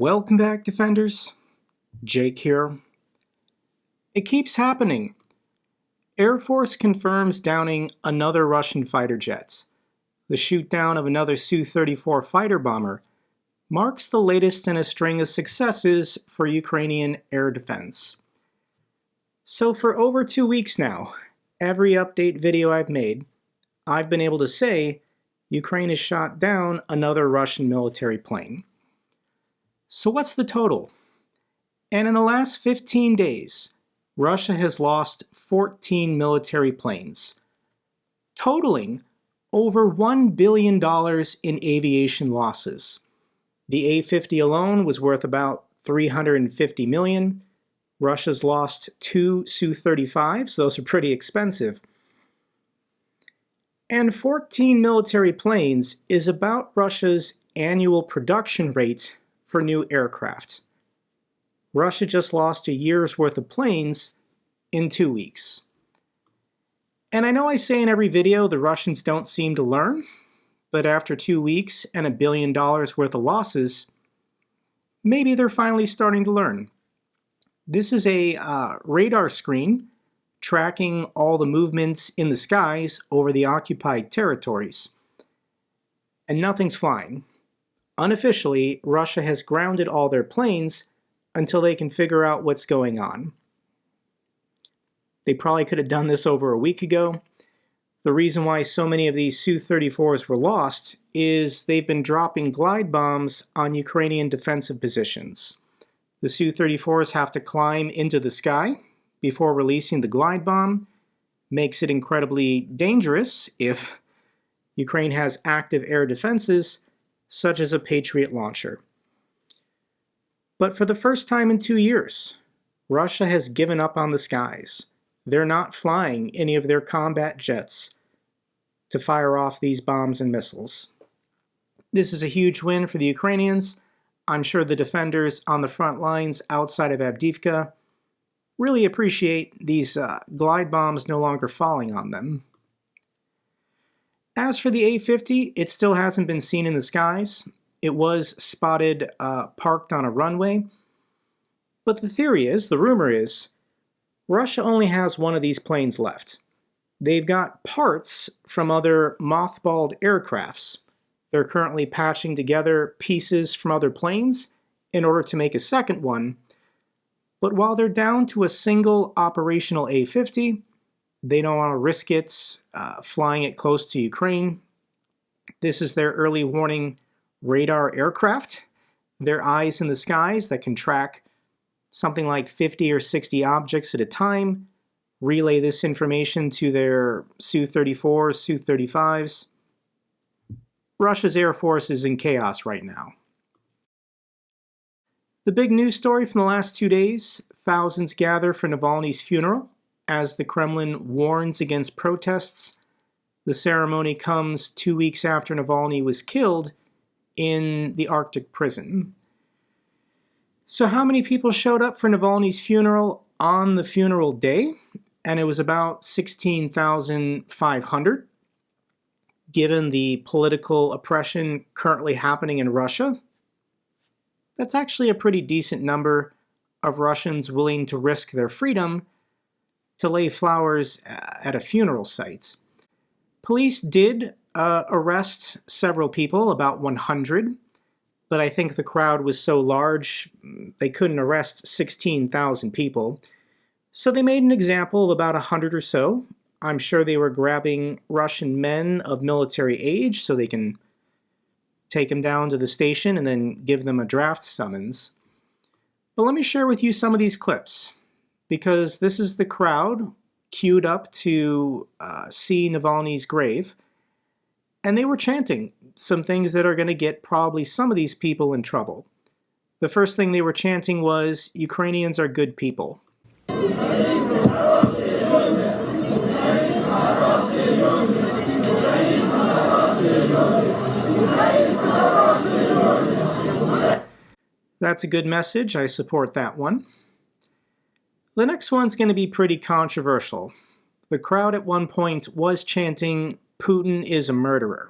Welcome back, Defenders. Jake here. It keeps happening. Air Force confirms downing another Russian fighter jet. The shoot-down of another Su-34 fighter bomber marks the latest in a string of successes for Ukrainian air defense. So for over 2 weeks now, every update video I've made, I've been able to say Ukraine has shot down another Russian military plane. So what's the total? And in the last 15 days, Russia has lost 14 military planes, totaling over $1 billion in aviation losses. The A-50 alone was worth about $350 million. Russia's lost 2 Su-35s, those are pretty expensive. And 14 military planes is about Russia's annual production rate for new aircraft. Russia just lost a year's worth of planes in 2 weeks. And I know I say in every video the Russians don't seem to learn, but after 2 weeks and $1 billion worth of losses, maybe they're finally starting to learn. This is a radar screen tracking all the movements in the skies over the occupied territories. And nothing's flying. Unofficially, Russia has grounded all their planes until they can figure out what's going on. They probably could have done this over a week ago. The reason why so many of these Su-34s were lost is they've been dropping glide bombs on Ukrainian defensive positions. The Su-34s have to climb into the sky before releasing the glide bomb. Makes it incredibly dangerous if Ukraine has active air defenses, such as a Patriot launcher. But for the first time in 2 years, Russia has given up on the skies. They're not flying any of their combat jets to fire off these bombs and missiles. This is a huge win for the Ukrainians. I'm sure the defenders on the front lines outside of Avdiivka really appreciate these glide bombs no longer falling on them. As for the A-50, it still hasn't been seen in the skies. It was spotted parked on a runway. But the theory is, the rumor is, Russia only has one of these planes left. They've got parts from other mothballed aircrafts. They're currently patching together pieces from other planes in order to make a second one. But while they're down to a single operational A-50, they don't want to risk it flying it close to Ukraine. This is their early warning radar aircraft. Their eyes in the skies that can track something like 50 or 60 objects at a time, relay this information to their Su-34s, Su-35s. Russia's Air Force is in chaos right now. The big news story from the last 2 days, thousands gather for Navalny's funeral as the Kremlin warns against protests. The ceremony comes 2 weeks after Navalny was killed in the Arctic prison. So how many people showed up for Navalny's funeral on the funeral day? And it was about 16,500. Given the political oppression currently happening in Russia, that's actually a pretty decent number of Russians willing to risk their freedom to lay flowers at a funeral site. Police did arrest several people, about 100, but I think the crowd was so large they couldn't arrest 16,000 people. So they made an example of about 100 or so. I'm sure they were grabbing Russian men of military age so they can take them down to the station and then give them a draft summons. But let me share with you some of these clips, because this is the crowd queued up to see Navalny's grave, and they were chanting some things that are going to get probably some of these people in trouble. The first thing they were chanting was, "Ukrainians are good people." That's a good message. I support that one. The next one's going to be pretty controversial. The crowd at one point was chanting, "Putin is a murderer."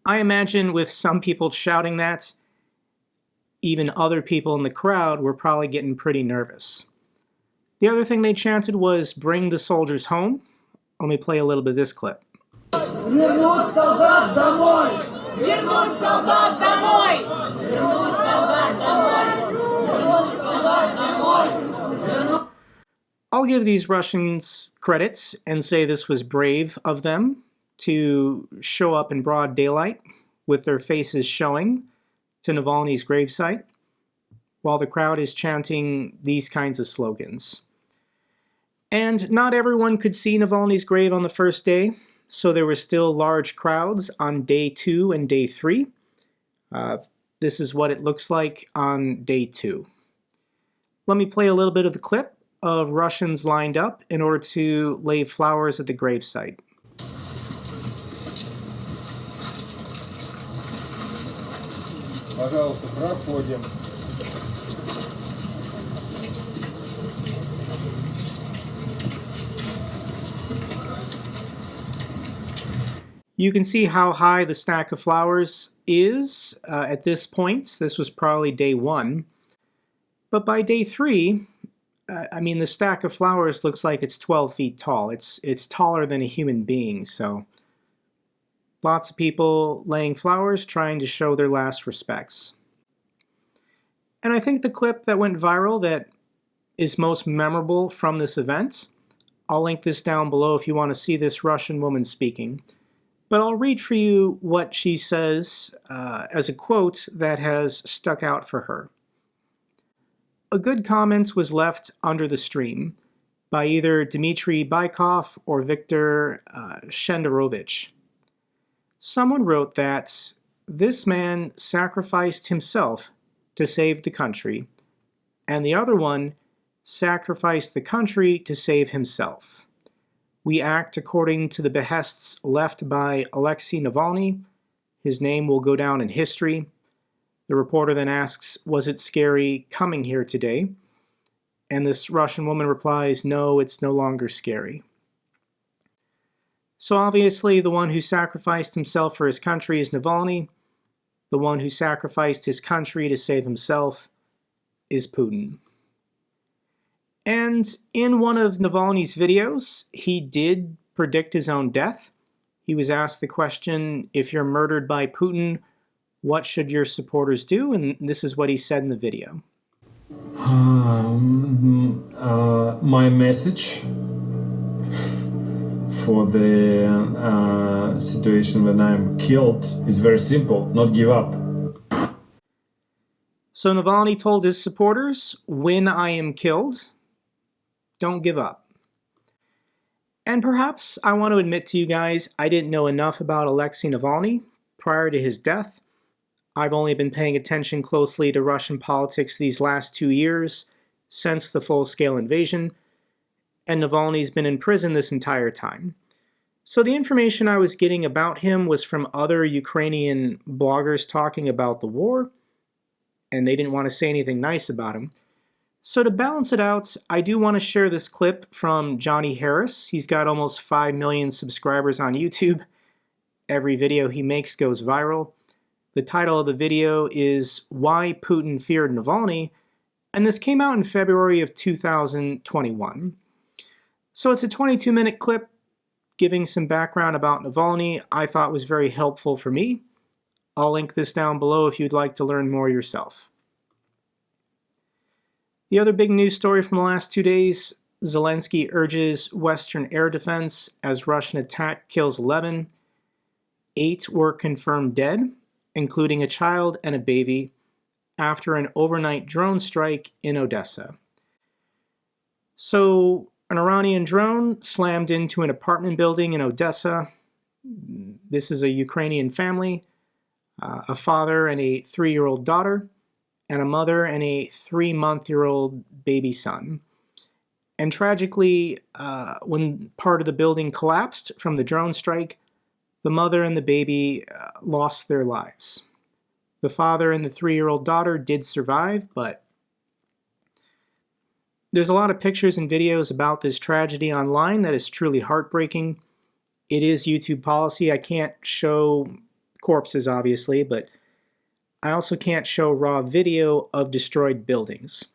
I imagine with some people shouting that, even other people in the crowd were probably getting pretty nervous. The other thing they chanted was, "Bring the soldiers home." Let me play a little bit of this clip. Вернуть солдат домой! Вернуть солдат домой! Вернуть солдат домой! Вернуть солдат домой! I'll give these Russians credits and say this was brave of them to show up in broad daylight with their faces showing to Navalny's gravesite while the crowd is chanting these kinds of slogans. And not everyone could see Navalny's grave on the first day, so there were still large crowds on day 2 and day 3. This is what it looks like on day 2. Let me play a little bit of the clip of Russians lined up in order to lay flowers at the gravesite. Пожалуйста, проходим. You can see how high the stack of flowers is at this point. This was probably day 1. But by day 3, the stack of flowers looks like it's 12 feet tall. It's taller than a human being, so lots of people laying flowers, trying to show their last respects. And I think the clip that went viral that is most memorable from this event, I'll link this down below if you want to see this Russian woman speaking. But I'll read for you what she says as a quote that has stuck out for her. A good comment was left under the stream by either Dmitry Bykov or Viktor Shenderovich. Someone wrote that this man sacrificed himself to save the country, and the other one sacrificed the country to save himself. We act according to the behests left by Alexei Navalny. His name will go down in history. The reporter then asks, was it scary coming here today? And this Russian woman replies, no, it's no longer scary. So obviously the one who sacrificed himself for his country is Navalny. The one who sacrificed his country to save himself is Putin. And in one of Navalny's videos, he did predict his own death. He was asked the question, if you're murdered by Putin, what should your supporters do? And this is what he said in the video. My message for the situation when I'm killed is very simple, not give up. So Navalny told his supporters, when I am killed, don't give up. And perhaps I want to admit to you guys, I didn't know enough about Alexei Navalny prior to his death. I've only been paying attention closely to Russian politics these last 2 years, since the full-scale invasion, and Navalny's been in prison this entire time. So the information I was getting about him was from other Ukrainian bloggers talking about the war, and they didn't want to say anything nice about him. So to balance it out, I do want to share this clip from Johnny Harris. He's got almost 5 million subscribers on YouTube. Every video he makes goes viral. The title of the video is Why Putin Feared Navalny, and this came out in February of 2021. So it's a 22-minute clip giving some background about Navalny I thought was very helpful for me. I'll link this down below if you'd like to learn more yourself. The other big news story from the last 2 days, Zelensky urges Western air defense as Russian attack kills 11. 8 were confirmed dead, including a child and a baby, after an overnight drone strike in Odessa. So, an Iranian drone slammed into an apartment building in Odessa. This is a Ukrainian family, a father and a 3-year-old daughter, and a mother and a 3-month-old baby son. And tragically, when part of the building collapsed from the drone strike, the mother and the baby lost their lives. The father and the 3-year-old daughter did survive, but There's a lot of pictures and videos about this tragedy online that is truly heartbreaking. It is YouTube policy. I can't show corpses, obviously, but I also can't show raw video of destroyed buildings.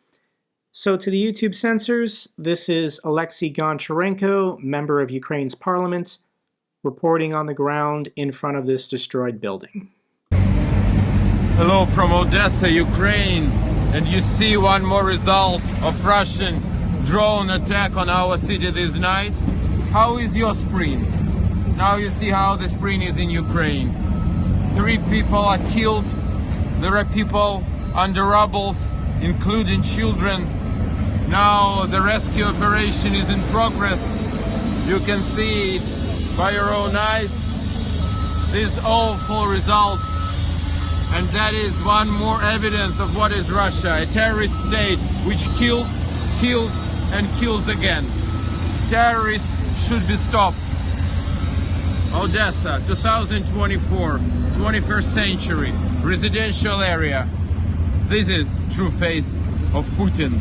So to the YouTube censors, this is Alexei Goncharenko, member of Ukraine's parliament, reporting on the ground in front of this destroyed building. Hello from Odessa, Ukraine, and you see one more result of Russian drone attack on our city this night. How is your spring? Now you see how the spring is in Ukraine. 3 people are killed. There are people under rubbles, including children. Now the rescue operation is in progress. You can see it by your own eyes. These awful results. And that is one more evidence of what is Russia, a terrorist state which kills, and kills again. Terrorists should be stopped. Odessa, 2024, 21st century, residential area. This is true face of Putin.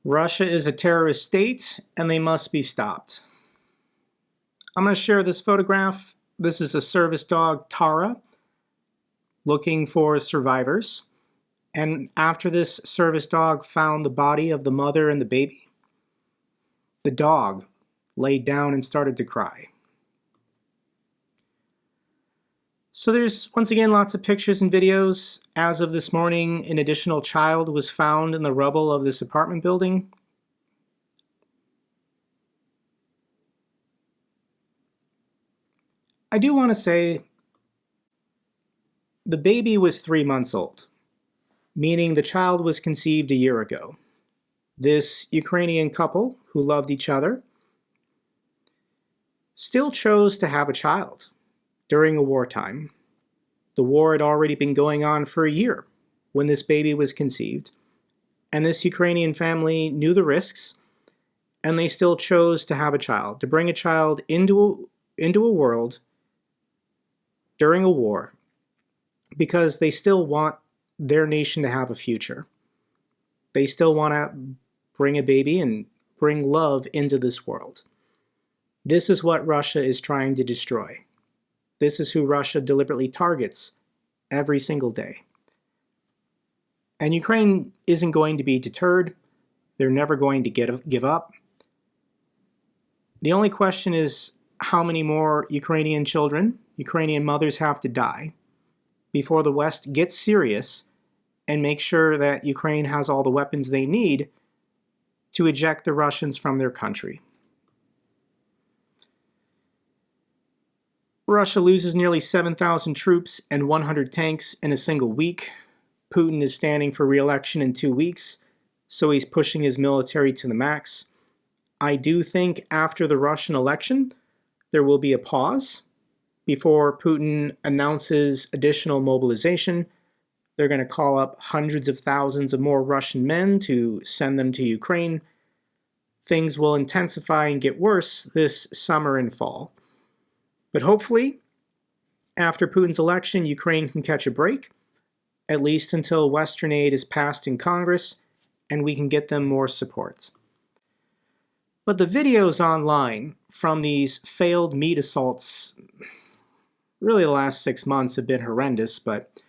Russia is a terrorist state, and they must be stopped. I'm going to share this photograph. This is a service dog, Tara, looking for survivors. And after this service dog found the body of the mother and the baby, the dog laid down and started to cry. So there's, once again, lots of pictures and videos. As of this morning, an additional child was found in the rubble of this apartment building. I do want to say the baby was 3 months old, meaning the child was conceived a year ago. This Ukrainian couple, who loved each other, still chose to have a child during a wartime. The war had already been going on for a year when this baby was conceived, and this Ukrainian family knew the risks, and they still chose to have a child, to bring a child into a world during a war, because they still want their nation to have a future. They still want to bring a baby and bring love into this world. This is what Russia is trying to destroy. This is who Russia deliberately targets every single day. And Ukraine isn't going to be deterred. They're never going to give up. The only question is how many more Ukrainian children, Ukrainian mothers have to die before the West gets serious and makes sure that Ukraine has all the weapons they need to eject the Russians from their country. Russia loses nearly 7,000 troops and 100 tanks in a single week. Putin is standing for re-election in 2 weeks, so he's pushing his military to the max. I do think after the Russian election, there will be a pause before Putin announces additional mobilization. They're going to call up hundreds of thousands of more Russian men to send them to Ukraine. Things will intensify and get worse this summer and fall. But hopefully, after Putin's election, Ukraine can catch a break, at least until Western aid is passed in Congress and we can get them more support. But the videos online from these failed meat assaults, really the last 6 months, have been horrendous, but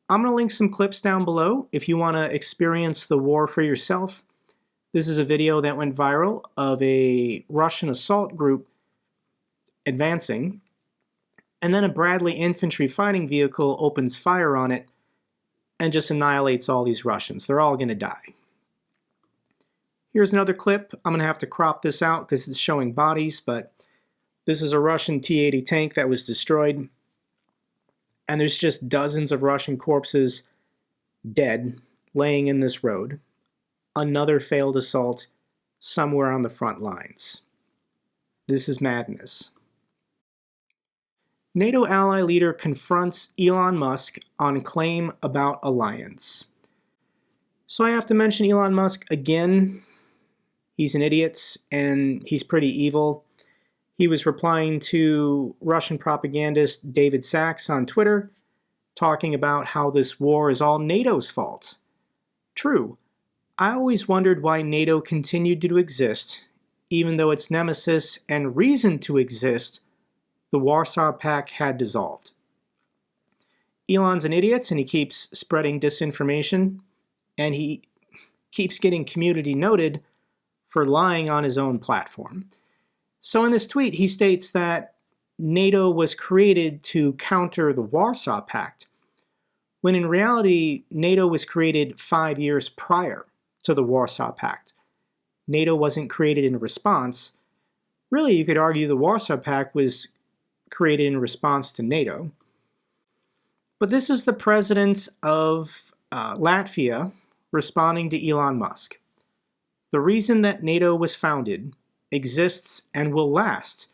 I'm going to link some clips down below if you want to experience the war for yourself. This is a video that went viral of a Russian assault group advancing, and then a Bradley infantry fighting vehicle opens fire on it and just annihilates all these Russians. They're all going to die. Here's another clip. I'm going to have to crop this out because it's showing bodies, but this is a Russian T-80 tank that was destroyed, and there's just dozens of Russian corpses dead laying in this road. Another failed assault somewhere on the front lines. This is madness. NATO ally leader confronts Elon Musk on claim about alliance. So I have to mention Elon Musk again. He's an idiot and he's pretty evil. He was replying to Russian propagandist David Sachs on Twitter, talking about how this war is all NATO's fault. True. I always wondered why NATO continued to exist, even though its nemesis and reason to exist, the Warsaw Pact, had dissolved. Elon's an idiot and he keeps spreading disinformation, and he keeps getting community noted for lying on his own platform. So in this tweet, he states that NATO was created to counter the Warsaw Pact, when in reality, NATO was created 5 years prior to the Warsaw Pact. NATO wasn't created in response. Really, you could argue the Warsaw Pact was created in response to NATO. But this is the president of Latvia responding to Elon Musk. The reason that NATO was founded, exists, and will last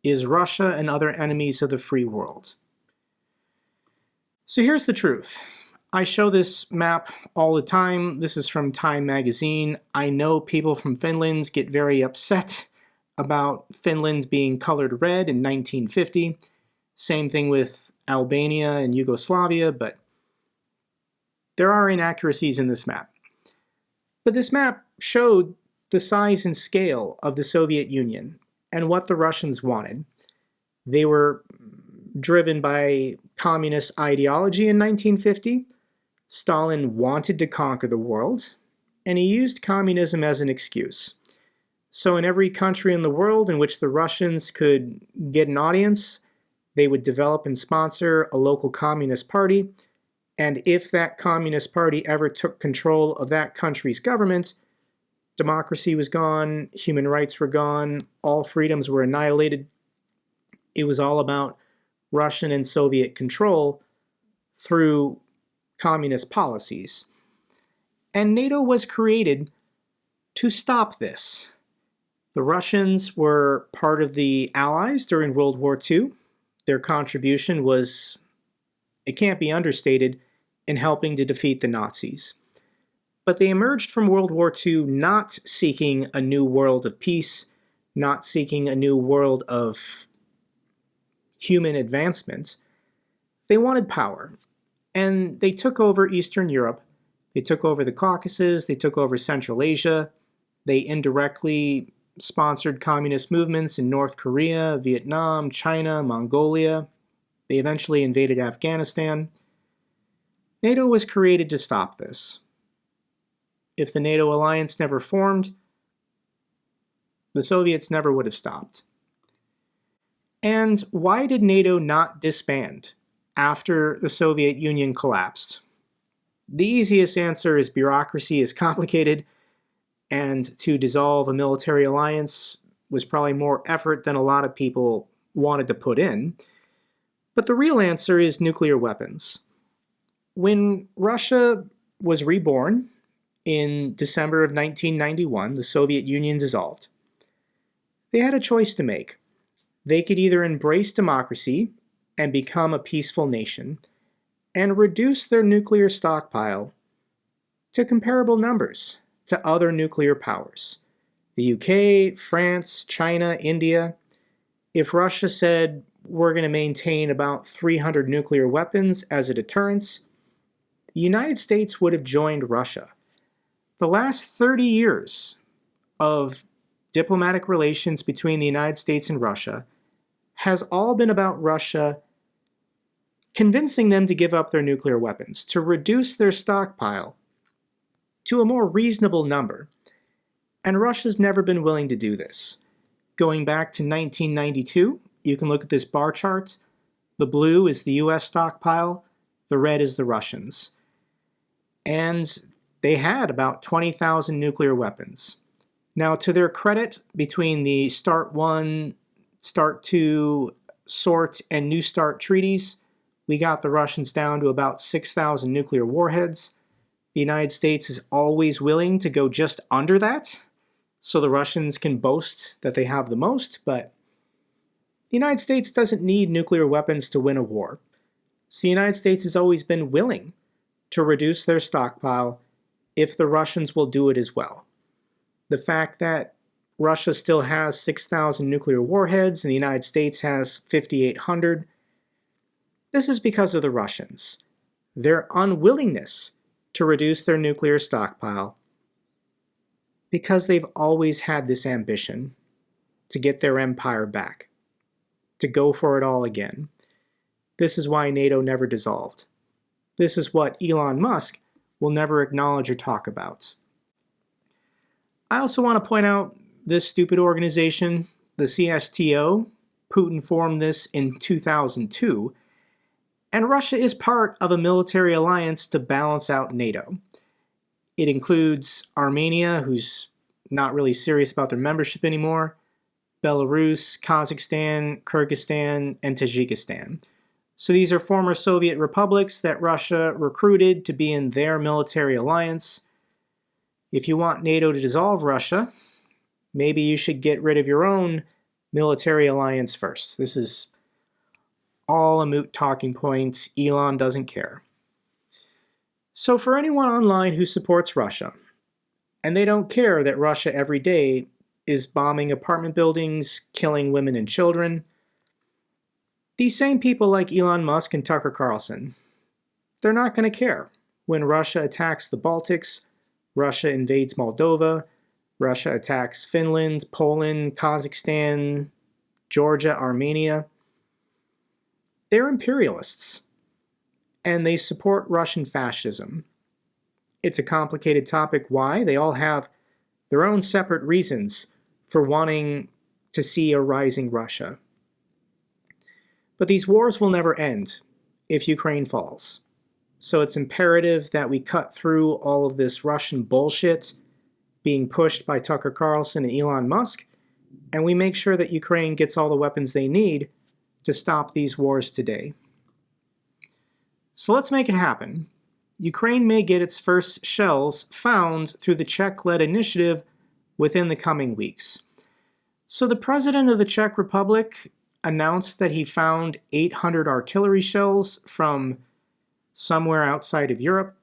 is Russia and other enemies of the free world. So here's the truth. I show this map all the time. This is from Time magazine. I know people from Finland get very upset about Finland's being colored red in 1950. Same thing with Albania and Yugoslavia, but there are inaccuracies in this map. But this map showed the size and scale of the Soviet Union and what the Russians wanted. They were driven by communist ideology in 1950. Stalin wanted to conquer the world, and he used communism as an excuse. So in every country in the world in which the Russians could get an audience, they would develop and sponsor a local communist party, and if that communist party ever took control of that country's government, democracy was gone, human rights were gone, all freedoms were annihilated. It was all about Russian and Soviet control through communist policies. And NATO was created to stop this. The Russians were part of the Allies during World War II. Their contribution was, it can't be understated, in helping to defeat the Nazis. But they emerged from World War II not seeking a new world of peace, not seeking a new world of human advancement. They wanted power. And they took over Eastern Europe. They took over the Caucasus. They took over Central Asia. They indirectly sponsored communist movements in North Korea, Vietnam, China, Mongolia. They eventually invaded Afghanistan. NATO was created to stop this. If the NATO alliance never formed, the Soviets never would have stopped. And why did NATO not disband after the Soviet Union collapsed? The easiest answer is bureaucracy is complicated, and to dissolve a military alliance was probably more effort than a lot of people wanted to put in. But the real answer is nuclear weapons. When Russia was reborn in December of 1991, the Soviet Union dissolved. They had a choice to make. They could either embrace democracy and become a peaceful nation and reduce their nuclear stockpile to comparable numbers to other nuclear powers. The UK, France, China, India. If Russia said, we're going to maintain about 300 nuclear weapons as a deterrence, the United States would have joined Russia. The last 30 years of diplomatic relations between the United States and Russia has all been about Russia convincing them to give up their nuclear weapons, to reduce their stockpile to a more reasonable number. And Russia's never been willing to do this. Going back to 1992, you can look at this bar chart. The blue is the US stockpile, the red is the Russians. And they had about 20,000 nuclear weapons. Now, to their credit, between the START 1, START 2, SORT, and New START treaties, we got the Russians down to about 6,000 nuclear warheads. The United States is always willing to go just under that, so the Russians can boast that they have the most, but the United States doesn't need nuclear weapons to win a war. So the United States has always been willing to reduce their stockpile if the Russians will do it as well. The fact that Russia still has 6,000 nuclear warheads and the United States has 5,800, this is because of the Russians. Their unwillingness to reduce their nuclear stockpile Because they've always had this ambition to get their empire back, to go for it all again. This is why NATO never dissolved. This is what Elon Musk will never acknowledge or talk about. I also want to point out this stupid organization, the CSTO. Putin formed this in 2002, and Russia is part of a military alliance to balance out NATO. It includes Armenia, who's not really serious about their membership anymore, Belarus, Kazakhstan, Kyrgyzstan, and Tajikistan. So these are former Soviet republics that Russia recruited to be in their military alliance. If you want NATO to dissolve Russia, maybe you should get rid of your own military alliance first. This is all a moot talking point. Elon doesn't care. So for anyone online who supports Russia, and they don't care that Russia every day is bombing apartment buildings, killing women and children, these same people like Elon Musk and Tucker Carlson, they're not going to care when Russia attacks the Baltics, Russia invades Moldova, Russia attacks Finland, Poland, Kazakhstan, Georgia, Armenia. They're imperialists, and they support Russian fascism. It's a complicated topic. Why? They all have their own separate reasons for wanting to see a rising Russia. But these wars will never end if Ukraine falls. So it's imperative that we cut through all of this Russian bullshit being pushed by Tucker Carlson and Elon Musk, and we make sure that Ukraine gets all the weapons they need to stop these wars today. So let's make it happen. Ukraine may get its first shells found through the Czech-led initiative within the coming weeks. So the president of the Czech Republic announced that he found 800 artillery shells from somewhere outside of Europe,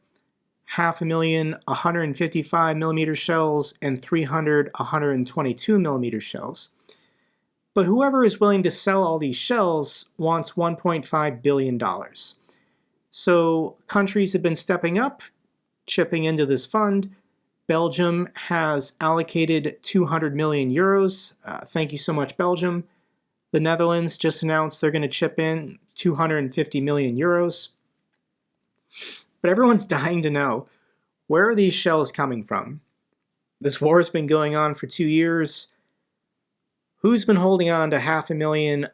500,000 155mm shells, and 300 122mm shells. But whoever is willing to sell all these shells wants $1.5 billion. So countries have been stepping up, chipping into this fund. Belgium has allocated 200 million euros. Thank you so much, Belgium. The Netherlands just announced they're going to chip in 250 million euros. But everyone's dying to know, where are these shells coming from? This war has been going on for 2 years. Who's been holding on to 500,000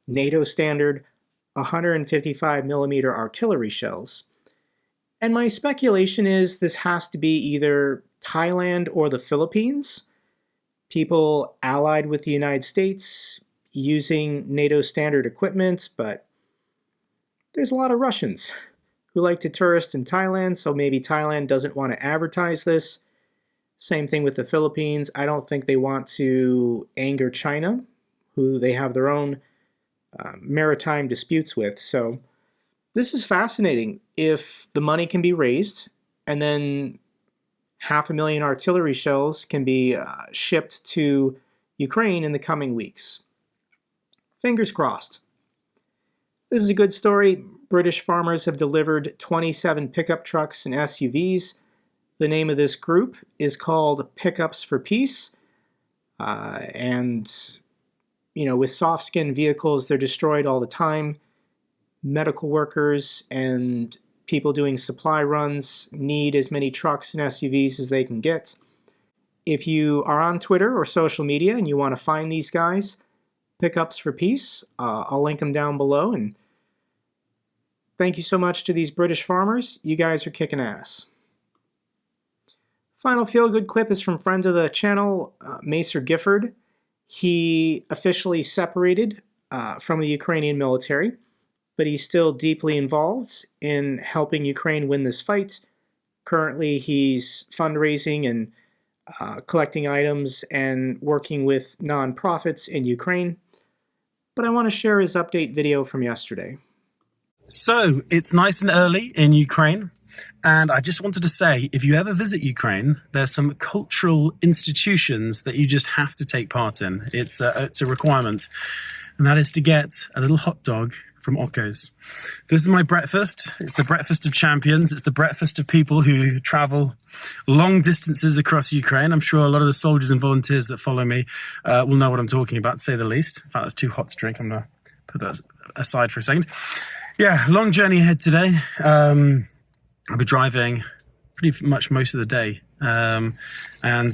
NATO standard 155mm artillery shells? And my speculation is this has to be either Thailand or the Philippines, people allied with the United States using NATO standard equipment, but there's a lot of Russians who like to tourist in Thailand, so maybe Thailand doesn't want to advertise this. Same thing with the Philippines. I don't think they want to anger China, who they have their own maritime disputes with. So this is fascinating. If the money can be raised and then 500,000 artillery shells can be shipped to Ukraine in the coming weeks. Fingers crossed. This is a good story. British farmers have delivered 27 pickup trucks and SUVs. The name of this group is called Pickups for Peace. And, you know, with soft-skin vehicles, they're destroyed all the time. Medical workers and people doing supply runs need as many trucks and SUVs as they can get. If you are on Twitter or social media and you want to find these guys, Pickups for Peace, I'll link them down below. And thank you so much to these British farmers. You guys are kicking ass. Final feel-good clip is from friend of the channel, Macer Gifford. He officially separated from the Ukrainian military, but he's still deeply involved in helping Ukraine win this fight. Currently, he's fundraising and collecting items and working with nonprofits in Ukraine. But I want to share his update video from yesterday. So, it's nice and early in Ukraine. And I just wanted to say, if you ever visit Ukraine, there's some cultural institutions that you just have to take part in. It's a requirement. And that is to get a little hot dog from Oko's. This is my breakfast. It's the breakfast of champions. It's the breakfast of people who travel long distances across Ukraine. I'm sure a lot of the soldiers and volunteers that follow me will know what I'm talking about, to say the least. In fact, it's too hot to drink. I'm going to put that aside for a second. Yeah, long journey ahead today. I'll be driving pretty much most of the day. And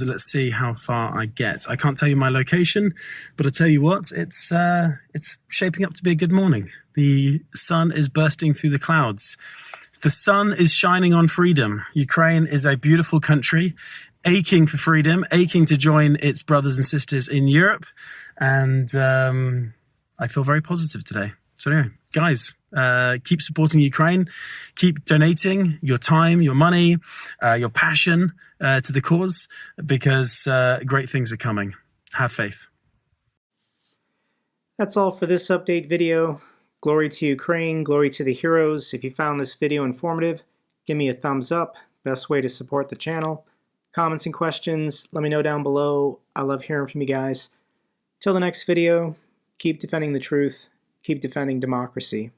let's see how far I get. I can't tell you my location, but I tell you what, it's shaping up to be a good morning. The sun is bursting through the clouds. The sun is shining on freedom. Ukraine is a beautiful country, aching for freedom, aching to join its brothers and sisters in Europe. And I feel very positive today. So anyway, guys, keep supporting Ukraine. Keep donating your time, your money, your passion to the cause, because great things are coming. Have faith. That's all for this update video. Glory to Ukraine, glory to the heroes. If you found this video informative, give me a thumbs up. Best way to support the channel. Comments and questions, let me know down below. I love hearing from you guys. Till the next video, keep defending the truth. Keep defending democracy.